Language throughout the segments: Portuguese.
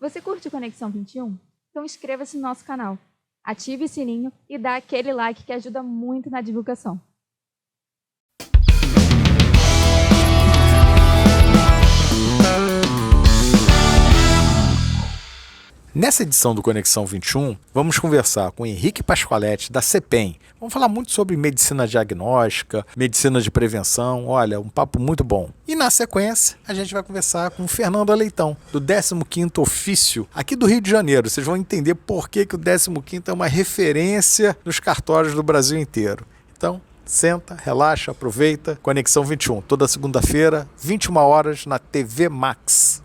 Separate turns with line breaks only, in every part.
Você curte o Conexão 21? Então inscreva-se no nosso canal, ative o sininho e dá aquele like que ajuda muito na divulgação.
Nessa edição do Conexão 21, vamos conversar com Henrique Pascoaletti, da CEPEM. Vamos falar muito sobre medicina diagnóstica, medicina de prevenção, olha, um papo muito bom. E na sequência, a gente vai conversar com Fernando Leitão, do 15º Ofício, aqui do Rio de Janeiro. Vocês vão entender por que o 15º é uma referência nos cartórios do Brasil inteiro. Então, senta, relaxa, aproveita. Conexão 21, toda segunda-feira, 21 horas, na TV Max.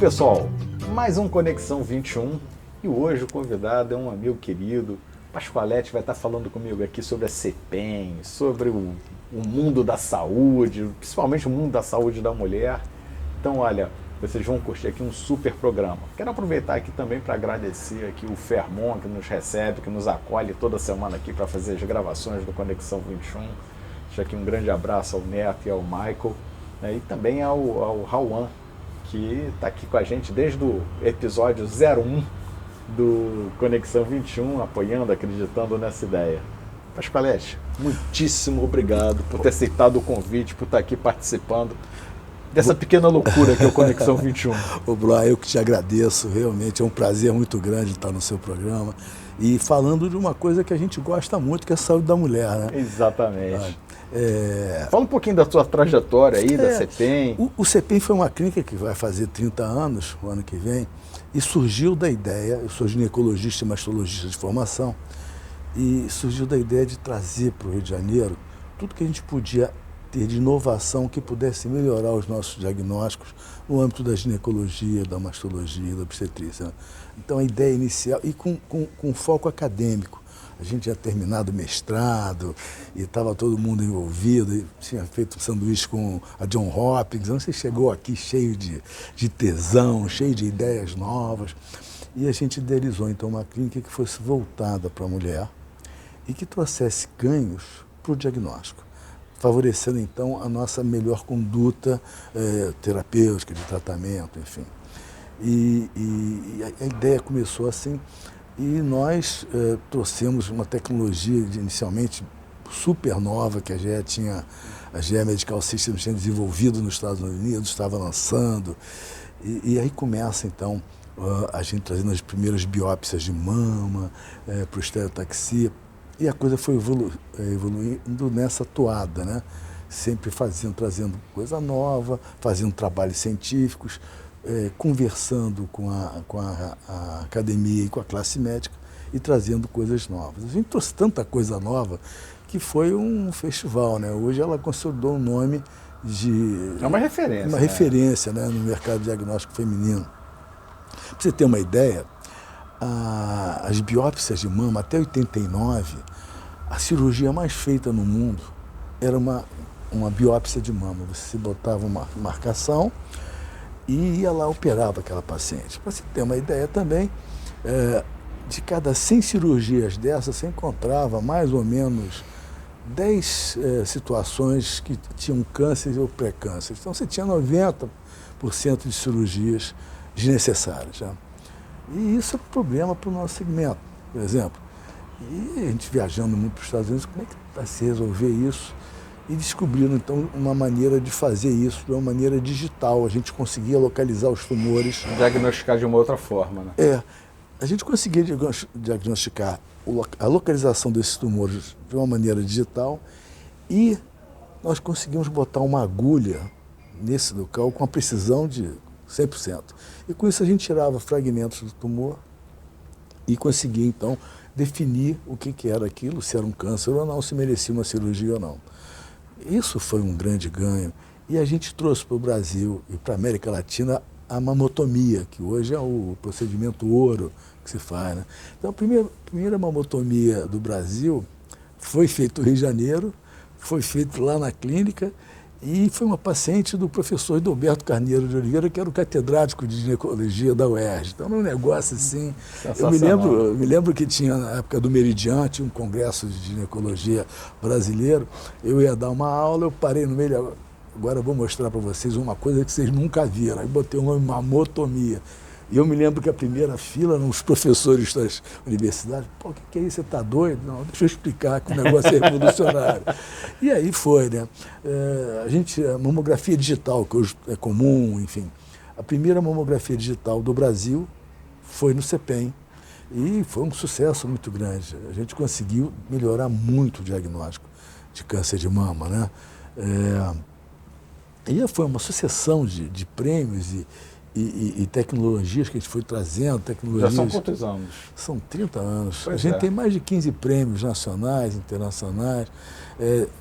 Pessoal, mais um Conexão 21 e hoje o convidado é um amigo querido. Pascoaletti vai estar falando comigo aqui sobre a CEPEM, sobre o mundo da saúde, principalmente o mundo da saúde da mulher. Então, olha, vocês vão curtir aqui um super programa. Quero aproveitar aqui também para agradecer aqui o Fermon, que nos recebe, que nos acolhe toda semana aqui para fazer as gravações do Conexão 21. Deixa aqui um grande abraço ao Neto e ao Michael, né, e também ao Rauan, que está aqui com a gente desde o episódio 01 do Conexão 21, apoiando, acreditando nessa ideia. Pascoaletti, muitíssimo obrigado por ter aceitado o convite, por estar aqui participando dessa pequena loucura que é o Conexão 21.
Ô, Blá, eu que te agradeço, realmente é um prazer muito grande estar no seu programa e falando de uma coisa que a gente gosta muito, que é a saúde da mulher, né?
Exatamente. Fala um pouquinho da sua trajetória aí, da CEPEM.
O CEPEM foi uma clínica que vai fazer 30 anos, o ano que vem, e surgiu da ideia, eu sou ginecologista e mastologista de formação, e surgiu da ideia de trazer para o Rio de Janeiro tudo que a gente podia ter de inovação que pudesse melhorar os nossos diagnósticos no âmbito da ginecologia, da mastologia, da obstetrícia, né? Então a ideia inicial, e com foco acadêmico. A gente tinha terminado o mestrado e estava todo mundo envolvido, e tinha feito um sanduíche com a John Hopkins. Então você chegou aqui cheio de tesão, cheio de ideias novas. E a gente idealizou então uma clínica que fosse voltada para a mulher e que trouxesse ganhos para o diagnóstico, favorecendo então a nossa melhor conduta terapêutica, de tratamento, enfim. E a ideia começou assim. E nós trouxemos uma tecnologia inicialmente super nova que a GE Medical Systems tinha desenvolvido nos Estados Unidos, estava lançando. E aí começa então a gente trazendo as primeiras biópsias de mama para o estereotaxia. E a coisa foi evoluindo nessa toada, né? Sempre trazendo coisa nova, fazendo trabalhos científicos, conversando com a academia e com a classe médica e trazendo coisas novas. A gente trouxe tanta coisa nova que foi um festival, né? Hoje ela consolidou um nome de...
É uma referência.
Uma referência, né, no mercado diagnóstico feminino. Para você ter uma ideia, as biópsias de mama, até 89, a cirurgia mais feita no mundo era uma biópsia de mama. Você botava uma marcação e ia lá, operava aquela paciente. Para você ter uma ideia também, de cada 100 cirurgias dessas, você encontrava mais ou menos 10 situações que tinham câncer ou pré-câncer. Então você tinha 90% de cirurgias desnecessárias. Já. E isso é um problema para o nosso segmento, por exemplo. E a gente viajando muito para os Estados Unidos, como é que vai se resolver isso? E descobriram, então, uma maneira de fazer isso de uma maneira digital. A gente conseguia localizar os tumores.
Diagnosticar de uma outra forma, né?
A gente conseguia diagnosticar a localização desses tumores de uma maneira digital e nós conseguimos botar uma agulha nesse local com a precisão de 100%. E com isso a gente tirava fragmentos do tumor e conseguia, então, definir o que era aquilo, se era um câncer ou não, se merecia uma cirurgia ou não. Isso foi um grande ganho E a gente trouxe para o Brasil e para a América Latina a mamotomia, que hoje é o procedimento ouro que se faz, né? Então, a primeira mamotomia do Brasil foi feita no Rio de Janeiro, foi feita lá na clínica, e foi uma paciente do professor Edilberto Carneiro de Oliveira, que era o catedrático de ginecologia da UERJ. Então, era um negócio assim. Eu me lembro que tinha, na época do Meridian, tinha um congresso de ginecologia brasileiro. Eu ia dar uma aula, eu parei no meio. Agora eu vou mostrar para vocês uma coisa que vocês nunca viram. Aí botei o nome mamotomia. E eu me lembro que a primeira fila eram os professores das universidades. Pô, o que é isso? Você está doido? Não, deixa eu explicar que o negócio é revolucionário. E aí foi, né? A mamografia digital, que hoje é comum, enfim. A primeira mamografia digital do Brasil foi no CEPEM. E foi um sucesso muito grande. A gente conseguiu melhorar muito o diagnóstico de câncer de mama, né? E foi uma sucessão de prêmios e tecnologias que a gente foi trazendo.
Já são quantos anos?
São 30 anos.
Pois
a gente tem mais de 15 prêmios nacionais, internacionais,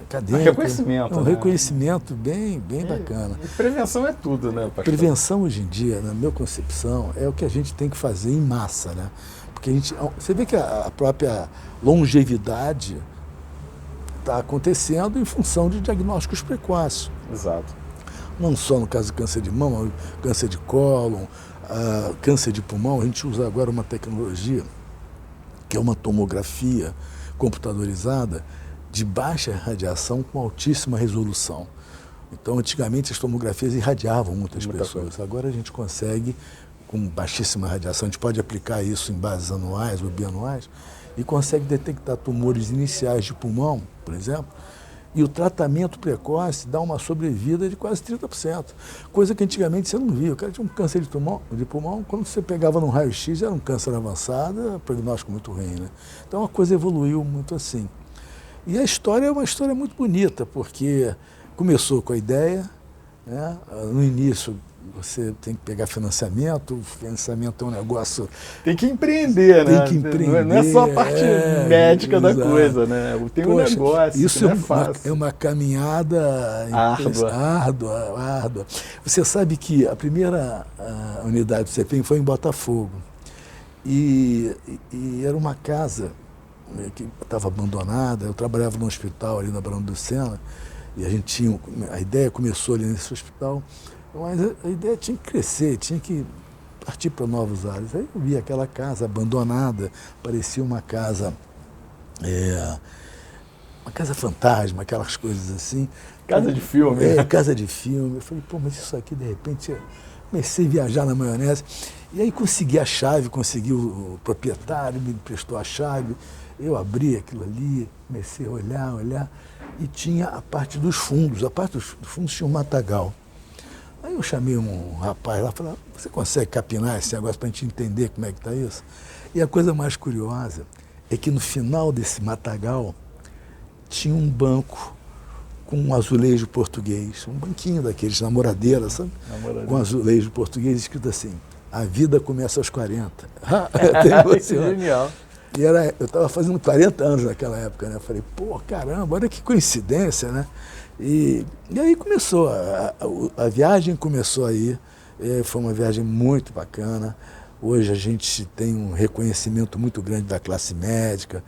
acadêmicos.
Reconhecimento.
Um reconhecimento bem bacana.
E prevenção é tudo, né, pastor?
Prevenção hoje em dia, na minha concepção, é o que a gente tem que fazer em massa, né? Porque você vê que a própria longevidade está acontecendo em função de diagnósticos precoces.
Exato.
Não só no caso do câncer de mama, câncer de cólon, câncer de pulmão. A gente usa agora uma tecnologia que é uma tomografia computadorizada de baixa radiação com altíssima resolução. Então, antigamente as tomografias irradiavam muitas pessoas. Agora a gente consegue, com baixíssima radiação, a gente pode aplicar isso em bases anuais ou bianuais e consegue detectar tumores iniciais de pulmão, por exemplo. E o tratamento precoce dá uma sobrevida de quase 30%, coisa que antigamente você não via. O cara tinha um câncer de pulmão, quando você pegava num raio-x, era um câncer avançado, prognóstico muito ruim, né? Então a coisa evoluiu muito assim. E a história é uma história muito bonita, porque começou com a ideia, né? No início você tem que pegar financiamento, o financiamento é um negócio...
Tem que empreender, né?
Tem que empreender.
Não é só a parte médica da coisa, né? Tem um negócio,
isso
não é fácil.
É uma caminhada árdua. Você sabe que a primeira unidade do CEPEM foi em Botafogo. E era uma casa que estava abandonada. Eu trabalhava num hospital ali na Barão do Sena, e a ideia começou ali nesse hospital. Mas a ideia tinha que crescer, tinha que partir para novos ares. Aí eu vi aquela casa abandonada, parecia uma casa fantasma, aquelas coisas assim.
Casa de filme.
Casa de filme. Eu falei, pô, mas isso aqui, de repente, comecei a viajar na maionese. E aí consegui a chave, consegui o proprietário, me emprestou a chave. Eu abri aquilo ali, comecei a olhar, e tinha a parte dos fundos. A parte dos fundos tinha um matagal. Aí eu chamei um rapaz lá e falei, você consegue capinar esse negócio para a gente entender como é que está isso? E a coisa mais curiosa é que no final desse matagal tinha um banco com um azulejo português, um banquinho daqueles, namoradeira, sabe? Com um azulejo português escrito assim, a vida começa aos 40.
Genial.
E eu estava fazendo 40 anos naquela época, né? Eu falei, pô, caramba, olha que coincidência, né? E aí começou, a viagem começou aí, foi uma viagem muito bacana. Hoje a gente tem um reconhecimento muito grande da classe médica,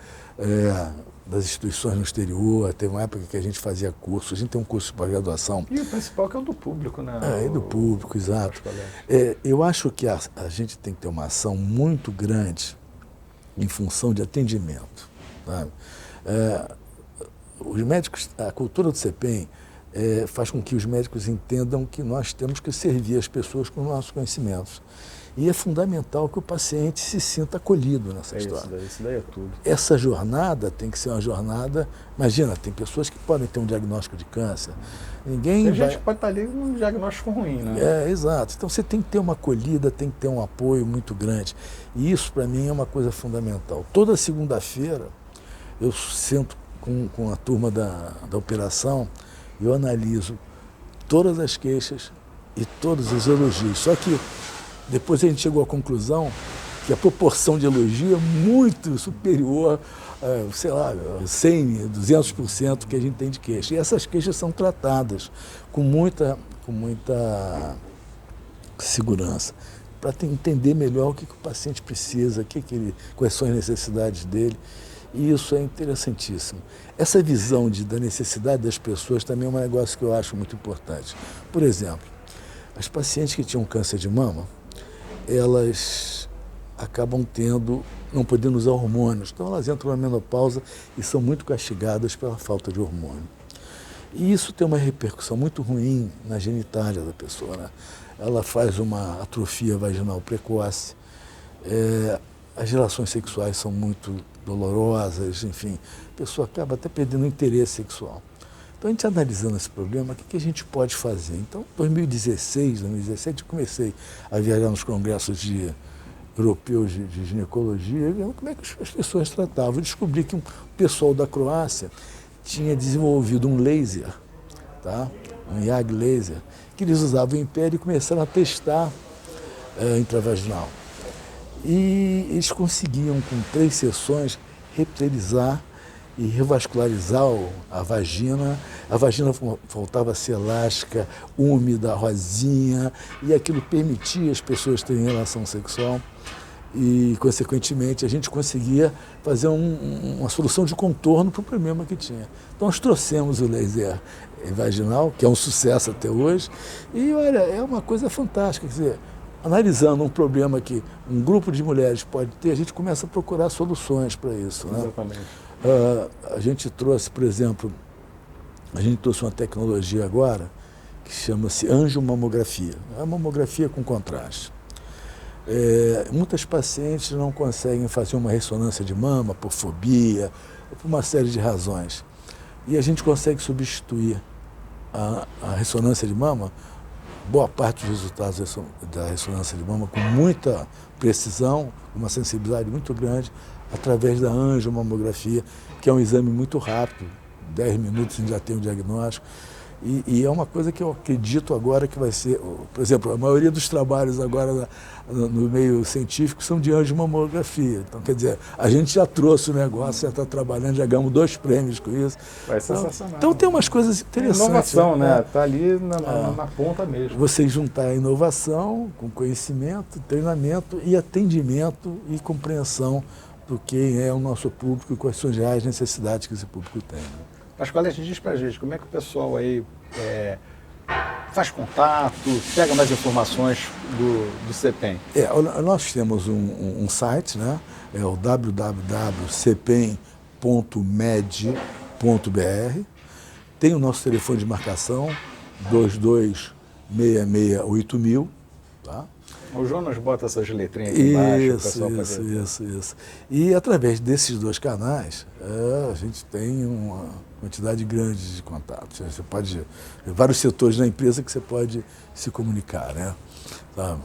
das instituições no exterior. Teve uma época que a gente fazia curso, a gente tem um curso de pós-graduação.
E o principal que é o do público, né?
É do público, exato. Eu acho que a gente tem que ter uma ação muito grande em função de atendimento, sabe? Os médicos, a cultura do CEPEM faz com que os médicos entendam que nós temos que servir as pessoas com nossos conhecimentos. E é fundamental que o paciente se sinta acolhido nessa história.
Isso daí é tudo.
Essa jornada tem que ser uma jornada... Imagina, tem pessoas que podem ter um diagnóstico de câncer.
Tem gente que pode estar ali com um diagnóstico ruim, né?
Exato. Então você tem que ter uma acolhida, tem que ter um apoio muito grande. E isso, para mim, é uma coisa fundamental. Toda segunda-feira, eu sento com a turma da operação, eu analiso todas as queixas e todos os elogios. Só que depois a gente chegou à conclusão que a proporção de elogio é muito superior, sei lá, 100%, 200% que a gente tem de queixa. E essas queixas são tratadas com muita segurança, para entender melhor o que o paciente precisa, quais são as necessidades dele. E isso é interessantíssimo. Essa visão da necessidade das pessoas também é um negócio que eu acho muito importante. Por exemplo, as pacientes que tinham câncer de mama, elas acabam não podendo usar hormônios. Então elas entram na menopausa e são muito castigadas pela falta de hormônio. E isso tem uma repercussão muito ruim na genitália da pessoa, né? Ela faz uma atrofia vaginal precoce, as relações sexuais são muito dolorosas, enfim, a pessoa acaba até perdendo o interesse sexual. Então, a gente analisando esse problema, o que a gente pode fazer? Então, em 2016, 2017, eu comecei a viajar nos congressos europeus de ginecologia, vendo como é que as pessoas tratavam. Eu descobri que um pessoal da Croácia tinha desenvolvido um laser, tá? Um YAG laser, que eles usavam em pele e começaram a testar intravaginal. E eles conseguiam, com 3 sessões, reptilizar e revascularizar a vagina. A vagina voltava a ser elástica, úmida, rosinha, e aquilo permitia as pessoas terem relação sexual. E, consequentemente, a gente conseguia fazer uma solução de contorno para o problema que tinha. Então, nós trouxemos o laser vaginal, que é um sucesso até hoje, e, olha, é uma coisa fantástica. Quer dizer, analisando um problema que um grupo de mulheres pode ter, a gente começa a procurar soluções para isso, né?
Exatamente.
A gente trouxe, por exemplo, uma tecnologia agora que chama-se angiomamografia. É uma mamografia com contraste. Muitas pacientes não conseguem fazer uma ressonância de mama por fobia, por uma série de razões. E a gente consegue substituir a ressonância de mama, boa parte dos resultados da ressonância de mama, com muita precisão, uma sensibilidade muito grande, através da angiomamografia, que é um exame muito rápido, 10 minutos a gente já tem o diagnóstico. E é uma coisa que eu acredito agora que vai ser, por exemplo, a maioria dos trabalhos agora no meio científico são de angiomamografia. Então, quer dizer, a gente já trouxe o negócio, já está trabalhando, já ganhamos 2 prêmios com isso.
Vai ser sensacional.
Então tem umas coisas interessantes.
Inovação, né? Está ali na ponta mesmo.
Você juntar a inovação com conhecimento, treinamento e atendimento e compreensão do que é o nosso público e quais são as reais necessidades que esse público tem.
Pascoal, diz pra gente, como é que o pessoal aí faz contato, pega mais informações do CEPEM?
Nós temos um site, né? É o www.cepem.med.br. Tem o nosso telefone de marcação, 22668000, tá?
O Jonas bota essas letrinhas aqui embaixo.
Isso. E através desses 2 canais, a gente tem uma quantidade grande de contatos. Você pode, vários setores da empresa que você pode se comunicar, né? Tá.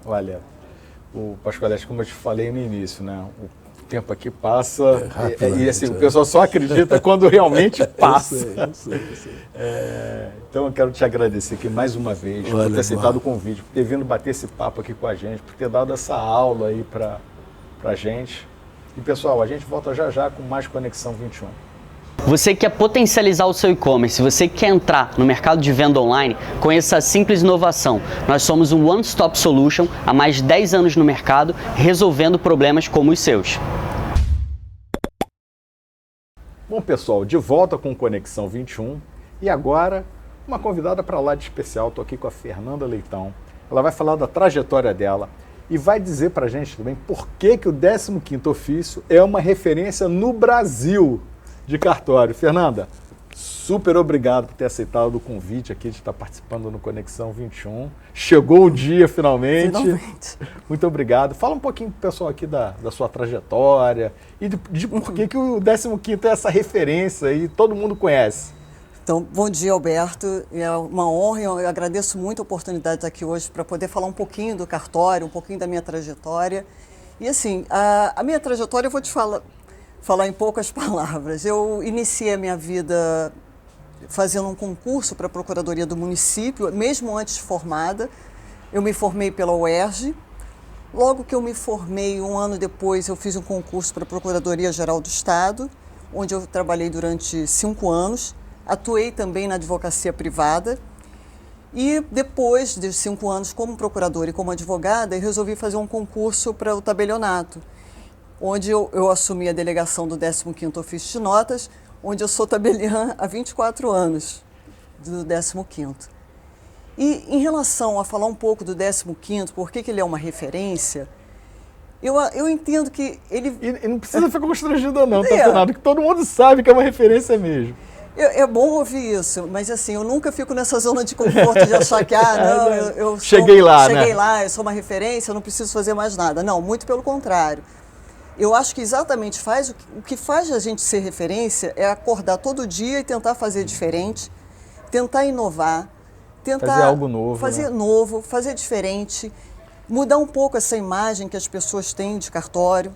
Olha, o Pascoalete, como eu te falei no início, né? O tempo aqui passa e assim, o pessoal só acredita quando realmente passa.
Eu sei.
Então eu quero te agradecer aqui mais uma vez por ter aceitado o convite, por ter vindo bater esse papo aqui com a gente, por ter dado essa aula aí pra gente. E pessoal, a gente volta já com mais Conexão 21.
Você quer potencializar o seu e-commerce, você quer entrar no mercado de venda online, conheça a Simples Inovação. Nós somos um one-stop solution há mais de 10 anos no mercado, resolvendo problemas como os seus.
Bom, pessoal, de volta com Conexão 21 e agora uma convidada para lá de especial. Estou aqui com a Fernanda Leitão. Ela vai falar da trajetória dela e vai dizer para a gente também por que o 15º ofício é uma referência no Brasil de cartório. Fernanda, super obrigado por ter aceitado o convite aqui de estar participando no Conexão 21. Chegou o dia finalmente. Muito obrigado. Fala um pouquinho pro pessoal aqui da sua trajetória e de por que o 15º é essa referência e todo mundo conhece.
Então, bom dia, Alberto. É uma honra, eu agradeço muito a oportunidade de estar aqui hoje para poder falar um pouquinho do cartório, um pouquinho da minha trajetória. E assim, a minha trajetória eu vou te falar em poucas palavras. Eu iniciei a minha vida fazendo um concurso para a Procuradoria do Município, mesmo antes de formada. Eu me formei pela UERJ, Logo que eu me formei, um ano depois, eu fiz um concurso para a Procuradoria-Geral do Estado, onde eu trabalhei durante 5 anos. Atuei também na advocacia privada. E depois de 5 anos como procuradora e como advogada, eu resolvi fazer um concurso para o tabelionato, onde eu assumi a delegação do 15º Ofício de Notas, onde eu sou tabeliã há 24 anos do 15º. E em relação a falar um pouco do 15º, por que ele é uma referência, eu entendo que ele...
E não precisa ficar constrangida não, tá, Fernando? Que todo mundo sabe que é uma referência mesmo.
É bom ouvir isso, mas assim, eu nunca fico nessa zona de conforto de achar que, não,
cheguei lá,
eu sou uma referência, eu não preciso fazer mais nada. Não, muito pelo contrário. Eu acho que exatamente o que faz a gente ser referência é acordar todo dia e tentar fazer diferente, tentar inovar, tentar
fazer algo novo,
fazer novo, fazer diferente, mudar um pouco essa imagem que as pessoas têm de cartório.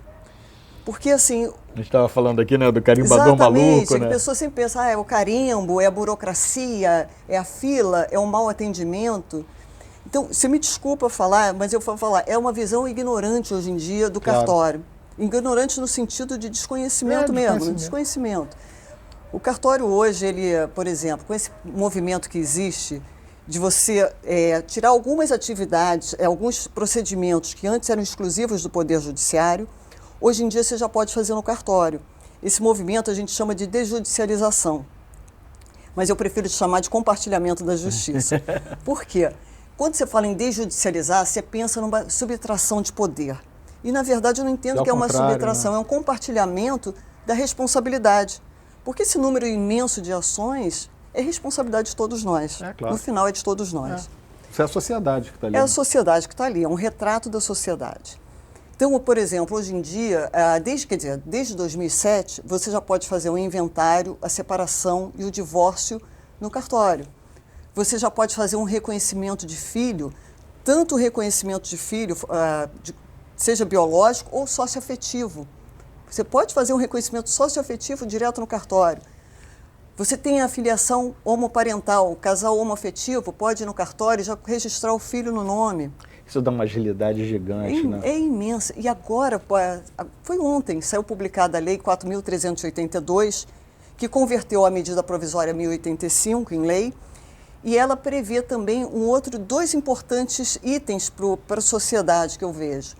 Porque assim...
A gente estava falando aqui, né, do carimbador maluco, né?
A pessoa sempre pensa, é o carimbo, é a burocracia, é a fila, é o mau atendimento. Então, você me desculpa falar, mas eu vou falar, é uma visão ignorante hoje em dia do cartório. Ignorante no sentido de desconhecimento mesmo, desconhecimento. O cartório hoje, ele, por exemplo, com esse movimento que existe, de você tirar algumas atividades, alguns procedimentos que antes eram exclusivos do Poder Judiciário, hoje em dia você já pode fazer no cartório. Esse movimento a gente chama de desjudicialização, mas eu prefiro chamar de compartilhamento da justiça. Por quê? Quando você fala em desjudicializar, você pensa numa subtração de poder. E, na verdade, eu não entendo que é uma subtração, né? É um compartilhamento da responsabilidade. Porque esse número imenso de ações é responsabilidade de todos nós.
Claro.
No final, é de todos nós.
Isso é a sociedade que está ali.
É a sociedade que está ali, é um retrato da sociedade. Então, por exemplo, hoje em dia, desde 2007, você já pode fazer o inventário, a separação e o divórcio no cartório. Você já pode fazer um reconhecimento de filho, tanto o reconhecimento de filho, seja biológico ou socioafetivo. Você pode fazer um reconhecimento socioafetivo direto no cartório. Você tem a filiação homoparental, o casal homoafetivo pode ir no cartório e já registrar o filho no nome.
Isso dá uma agilidade gigante, né?
É imensa. E agora, foi ontem, saiu publicada a Lei 4.382, que converteu a medida provisória 1085 em lei, e ela prevê também dois importantes itens para a sociedade que eu vejo,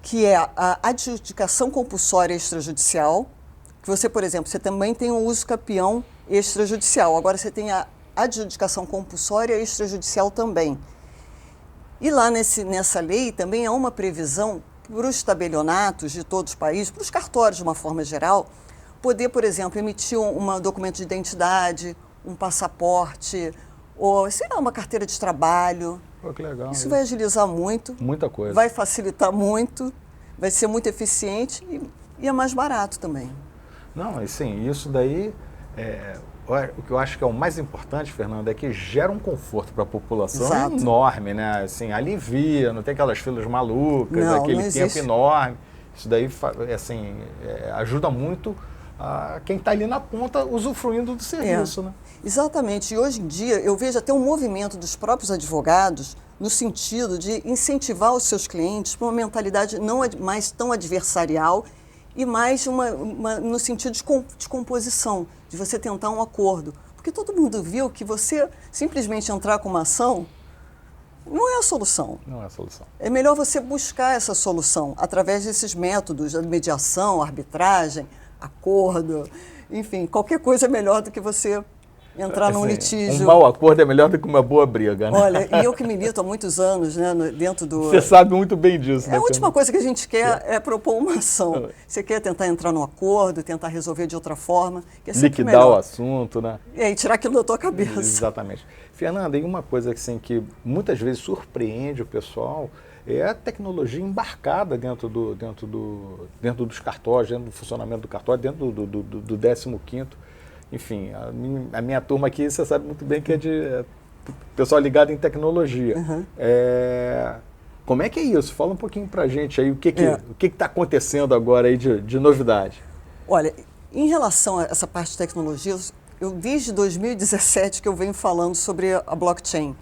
que é a adjudicação compulsória extrajudicial, que você, por exemplo, você também tem o uso capião extrajudicial, agora você tem a adjudicação compulsória extrajudicial também. E lá nessa lei também há uma previsão para os tabelionatos de todos os países, para os cartórios de uma forma geral, poder, por exemplo, emitir um documento de identidade, um passaporte, ou, sei lá, uma carteira de trabalho.
Pô, que legal.
Isso vai agilizar muito.
Muita coisa.
Vai facilitar muito, vai ser muito eficiente e é mais barato também.
Não, assim, isso daí, o que eu acho que é o mais importante, Fernando, é que gera um conforto para a população enorme, né? Assim, alivia, não tem aquelas filas malucas, aquele tempo enorme. Isso daí, assim, ajuda muito a quem está ali na ponta usufruindo do serviço, né?
Exatamente. E hoje em dia eu vejo até um movimento dos próprios advogados no sentido de incentivar os seus clientes para uma mentalidade não mais tão adversarial e mais no sentido de composição, de você tentar um acordo. Porque todo mundo viu que você simplesmente entrar com uma ação não é a solução.
Não é a solução.
É melhor você buscar essa solução através desses métodos, a mediação, arbitragem, acordo, enfim, qualquer coisa é melhor do que você entrar num litígio.
Um mau acordo é melhor do que uma boa briga, né?
Olha, e eu que milito há muitos anos, né, dentro do...
Você sabe muito bem disso, né?
A última coisa que a gente quer é propor uma ação. Você quer tentar entrar num acordo, tentar resolver de outra forma, que é sempre
liquidar
melhor.
O assunto, né?
E tirar aquilo da tua cabeça.
Exatamente. Fernanda, e uma coisa assim, que muitas vezes surpreende o pessoal é a tecnologia embarcada dentro dos cartórios, dentro do funcionamento do cartório, dentro do 15º. Enfim, a minha turma aqui, você sabe muito bem que é de pessoal ligado em tecnologia.
Uhum.
Como é que é isso? Fala um pouquinho pra gente aí, o que está acontecendo agora aí de novidade?
Olha, em relação a essa parte de tecnologia, desde 2017 que eu venho falando sobre a blockchain.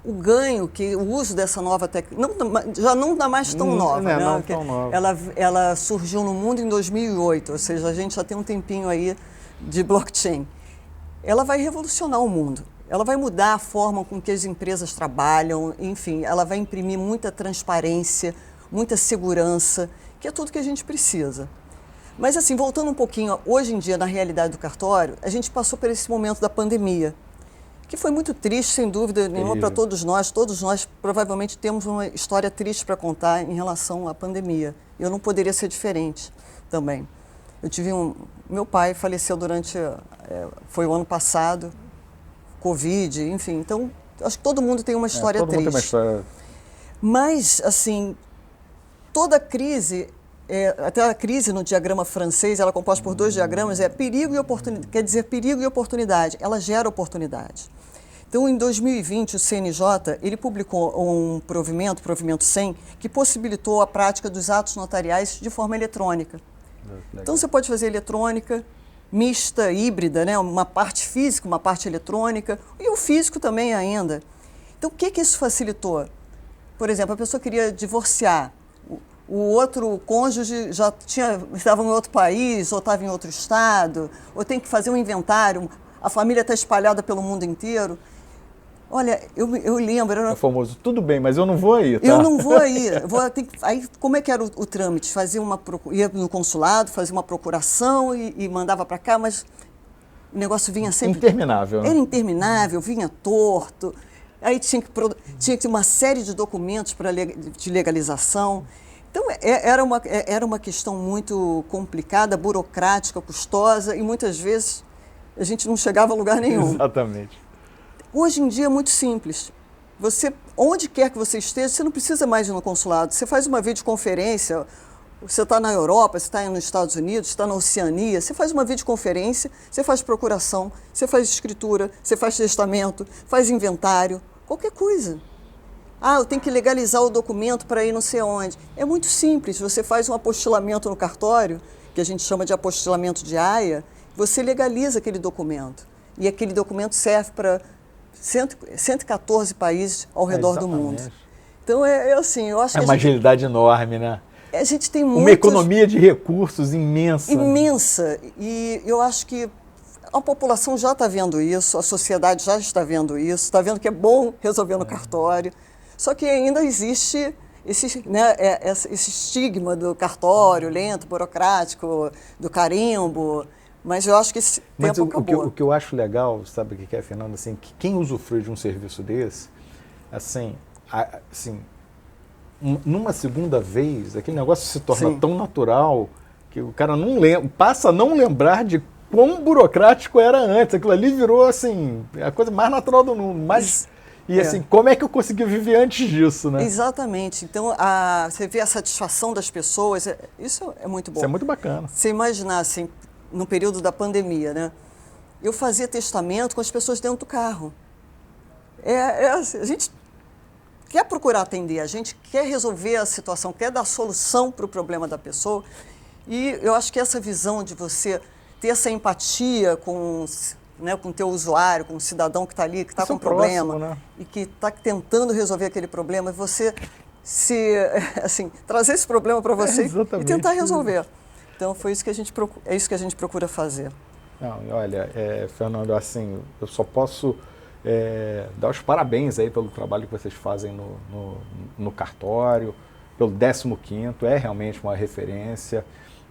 o ganho que o uso dessa nova tecnologia já não está mais tão nova, né?
Não tão nova.
Ela surgiu no mundo em 2008, ou seja, a gente já tem um tempinho aí de blockchain. Ela vai revolucionar o mundo. Ela vai mudar a forma com que as empresas trabalham, enfim, ela vai imprimir muita transparência, muita segurança, que é tudo que a gente precisa. Mas assim, voltando um pouquinho, hoje em dia, na realidade do cartório, a gente passou por esse momento da pandemia, que foi muito triste, sem dúvida nenhuma, para todos nós. Todos nós provavelmente temos uma história triste para contar em relação à pandemia. Eu não poderia ser diferente também. Meu pai faleceu foi o ano passado, Covid, enfim. Então, acho que todo mundo tem uma história
todo
triste.
mundo tem uma história...
Mas, assim, toda crise, até a crise no diagrama francês, ela é composta por 2 diagramas, perigo e oportunidade. Quer dizer, perigo e oportunidade. Ela gera oportunidade. Então, em 2020, o CNJ, ele publicou um provimento 100, que possibilitou a prática dos atos notariais de forma eletrônica. Então, você pode fazer eletrônica, mista, híbrida, né? Uma parte física, uma parte eletrônica, e o físico também ainda. Então, o que isso facilitou? Por exemplo, a pessoa queria divorciar, o outro cônjuge estava em outro país, ou estava em outro estado, ou tem que fazer um inventário, a família está espalhada pelo mundo inteiro. Olha, eu lembro...
É famoso, tudo bem, mas eu não vou aí, tá?
Eu não vou aí. Aí, como é que era o trâmite? Ia no consulado, fazia uma procuração e mandava para cá, mas o negócio vinha sempre...
Interminável. Né?
Era interminável, vinha torto. Aí tinha que ter uma série de documentos de legalização. Então, era uma questão muito complicada, burocrática, custosa, e muitas vezes a gente não chegava a lugar nenhum.
Exatamente.
Hoje em dia é muito simples. Onde quer que você esteja, você não precisa mais ir no consulado. Você faz uma videoconferência, você está na Europa, você está nos Estados Unidos, está na Oceania, você faz uma videoconferência, você faz procuração, você faz escritura, você faz testamento, faz inventário, qualquer coisa. Eu tenho que legalizar o documento para ir não sei onde. É muito simples, você faz um apostilamento no cartório, que a gente chama de apostilamento de AIA, você legaliza aquele documento. E aquele documento serve para 114 países ao redor do mundo. Então, assim, eu acho que...
É uma agilidade enorme, né?
A gente tem
uma economia de recursos imensa.
Imensa. E eu acho que a população já está vendo isso, a sociedade já está vendo isso, está vendo que é bom resolver no cartório. Só que ainda existe esse estigma do cartório lento, burocrático, do carimbo. Mas eu acho que esse tempo acabou.
O que eu acho legal, sabe o que é, Fernanda? Assim, que quem usufrui de um serviço desse, numa segunda vez, aquele negócio se torna tão natural que o cara passa a não lembrar de quão burocrático era antes. Aquilo ali virou, assim, a coisa mais natural do mundo. Assim, como é que eu consegui viver antes disso, né?
Exatamente. Então, você vê a satisfação das pessoas, isso é muito bom.
Isso é muito bacana.
Você imaginar, assim, no período da pandemia, né? Eu fazia testamento com as pessoas dentro do carro. Assim, a gente quer procurar atender, a gente quer resolver a situação, quer dar solução para o problema da pessoa. E eu acho que essa visão de você ter essa empatia com o teu usuário, com o cidadão que está ali, que está com um problema,
né?
E que está tentando resolver aquele problema, e você trazer esse problema para você e tentar resolver. Então, isso que a gente procura fazer.
Não, olha, Fernando, assim, eu só posso dar os parabéns aí pelo trabalho que vocês fazem no cartório, pelo 15º, é realmente uma referência,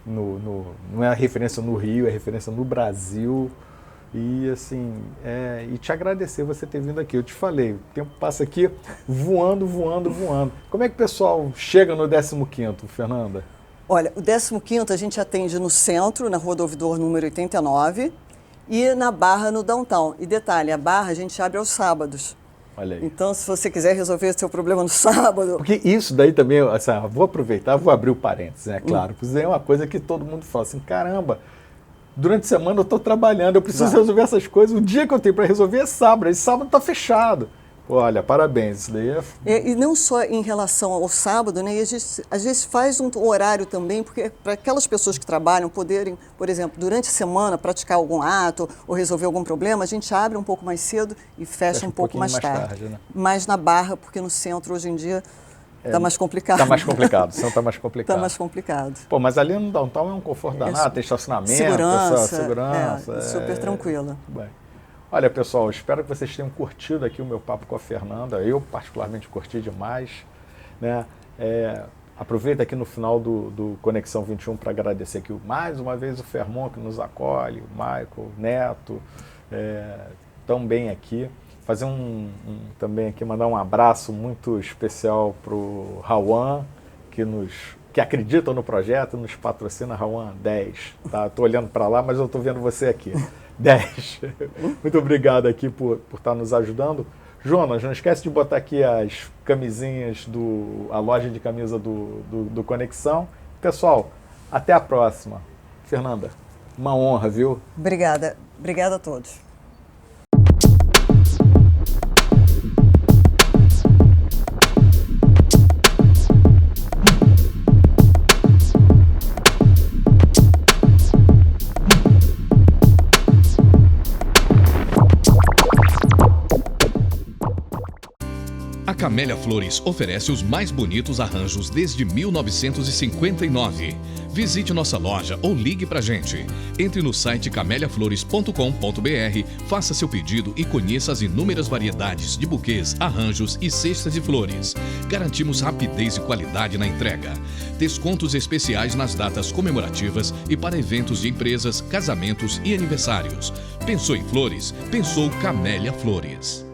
não é referência no Rio, é referência no Brasil. E assim, e te agradecer você ter vindo aqui. Eu te falei, o tempo passa aqui voando. Como é que o pessoal chega no 15º, Fernanda?
Olha, o 15º a gente atende no centro, na Rua do Ouvidor, número 89, e na Barra, no Downtown. E detalhe, a Barra a gente abre aos sábados.
Olha aí.
Então, se você quiser resolver seu problema no sábado...
Porque isso daí também, assim, vou aproveitar, vou abrir o parênteses, né? Claro, porque isso é uma coisa que todo mundo fala assim, caramba, durante a semana eu estou trabalhando, eu preciso resolver essas coisas, o dia que eu tenho para resolver é sábado, e sábado está fechado. Olha, parabéns, isso daí
E não só em relação ao sábado, né? E a gente, às vezes faz um horário também, porque para aquelas pessoas que trabalham poderem, por exemplo, durante a semana praticar algum ato ou resolver algum problema, a gente abre um pouco mais cedo e fecha um pouco mais tarde.
Né?
Mais na Barra, porque no centro hoje em dia está mais complicado.
Está mais complicado, o centro está mais complicado.
Está mais complicado.
Pô, mas ali no downtown é um conforto danado, tem estacionamento, segurança.
Super tranquila.
Bem. Olha, pessoal, espero que vocês tenham curtido aqui o meu papo com a Fernanda. Eu, particularmente, curti demais. Né? Aproveita aqui no final do Conexão 21 para agradecer aqui mais uma vez o Fermon, que nos acolhe, o Michael, o Neto, tão bem aqui. Fazer também aqui, mandar um abraço muito especial para o Rawan, que acredita no projeto, nos patrocina. Rawan 10. Tá? Estou olhando para lá, mas eu estou vendo você aqui. 10. Muito obrigado aqui por estar nos ajudando. Jonas, não esquece de botar aqui as camisinhas, a loja de camisa do Conexão. Pessoal, até a próxima. Fernanda, uma honra, viu?
Obrigada. Obrigada a todos.
A Camélia Flores oferece os mais bonitos arranjos desde 1959. Visite nossa loja ou ligue pra gente. Entre no site cameliaflores.com.br, faça seu pedido e conheça as inúmeras variedades de buquês, arranjos e cestas de flores. Garantimos rapidez e qualidade na entrega. Descontos especiais nas datas comemorativas e para eventos de empresas, casamentos e aniversários. Pensou em flores? Pensou Camélia Flores.